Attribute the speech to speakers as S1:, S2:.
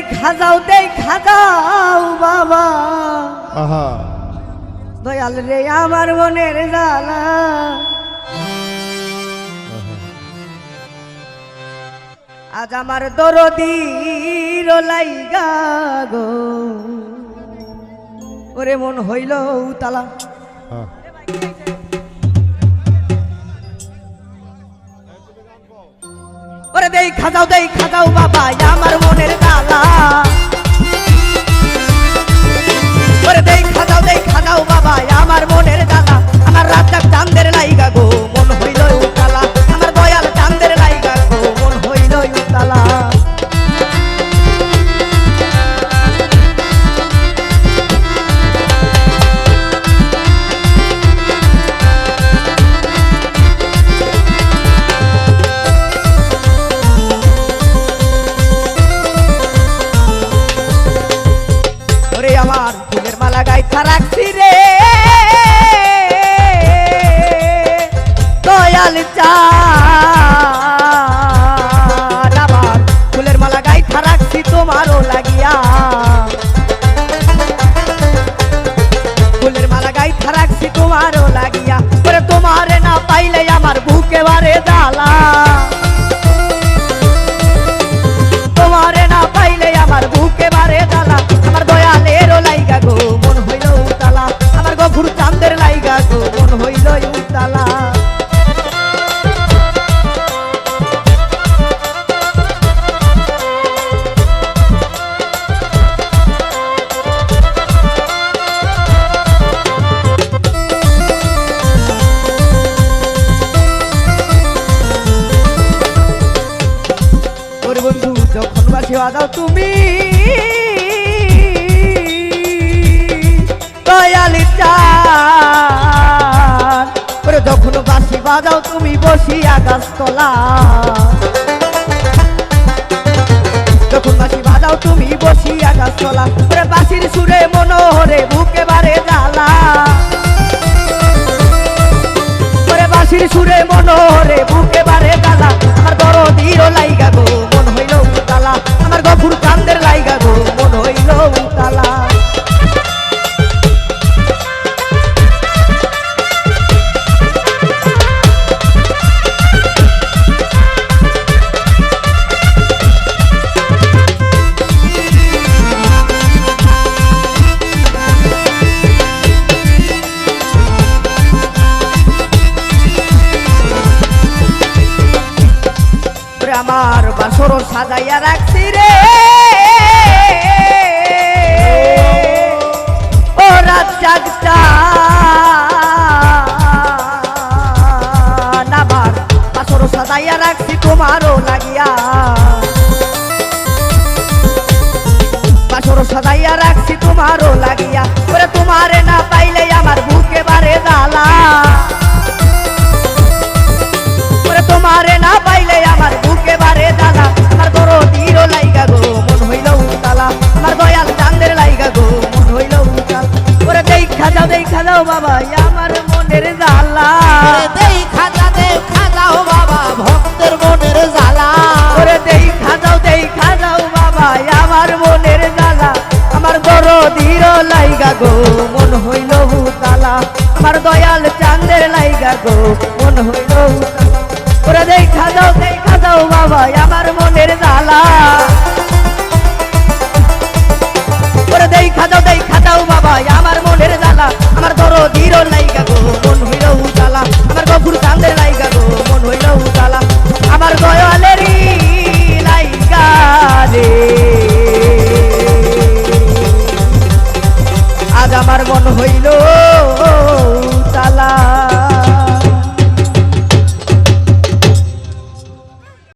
S1: দেখা যাও বাবা
S2: আহা
S1: দয়াল রে আমার মনের জ্বালা আজ আমার দরদির লাইগা গো ওরে মন হইল উতালা ওরে দেখা যাও বাবা আমার মনের জ্বালা ওরে দেখা যাও বাবা আমার মনের জ্বালা আমার রাজ্জাক চাঁদের লাইগা গো মন হইল উতালা আমার দয়াল চাঁদের লাইগা গো মন হইল উতালা আমার ফুলের মালা গাইথা রাখছি রে দয়াল চাঁদ আমার ফুলের মালা গাইথা রাখছি তোমারও লাগিয়া ফুলের মালা গাইথা রাখছি তোমারও লাগিয়া ওরে তোমারে না পাইলে আমার বুকে বারে জ্বালা তোমারে না পাইলে আমার বুকে বারে জ্বালা আমার দয়ালেরও লাইগা গো মন হইল উতালা আমার গফুর চাঁদের লাইগা গো মন হইল উতালা ওরে বন্ধু যখন বাসি বাজাও তুমি দয়াল চাঁদ ওরে যখন বাঁশি বাজাও তুমি বসিয়া গাছতলা যখন বাঁশি বাজাও তুমি বসিয়া গাছতলা ওরে বাঁশির সুরে মনোহরে বুকে বারে জ্বালা ওরে বাঁশির সুরে মনোহরে বুকে বারে জ্বালা আমার দরদির লাইগা গো মন হইল উতালা আমার গফুর চাঁদের লাইগা গো মন হইল উতালা আমার বাসর সাজাইয়া রাখছি রে ও রাজ্জাক চাঁদ আমার বাসর সাজাইয়া রাখছি তোমারও লাগিয়া বাসর সাজাইয়া রাখছি তোমারও লাগিয়া ওরে তোমারে না পাইলে আমার বুকে বারে জ্বালা ওরে তোমারে না পাইলে আমার বুকে বারে জ্বালা আমার দরদির লাইগা গো মন হইল উতালা আমার দয়াল চাঁদের লাইগা গো মন হইল উতালা ওরে দেখা যাও বাবা আমার মনের জ্বালা
S3: দেখা যাও বাবা ভক্তের মনের জ্বালা
S1: ওরে দেখা যাও বাবা আমার মনের জ্বালা আমার দরদির লাইগা গো মন হইল উতালা আমার দয়াল চাঁদের লাইগা গো মন হইল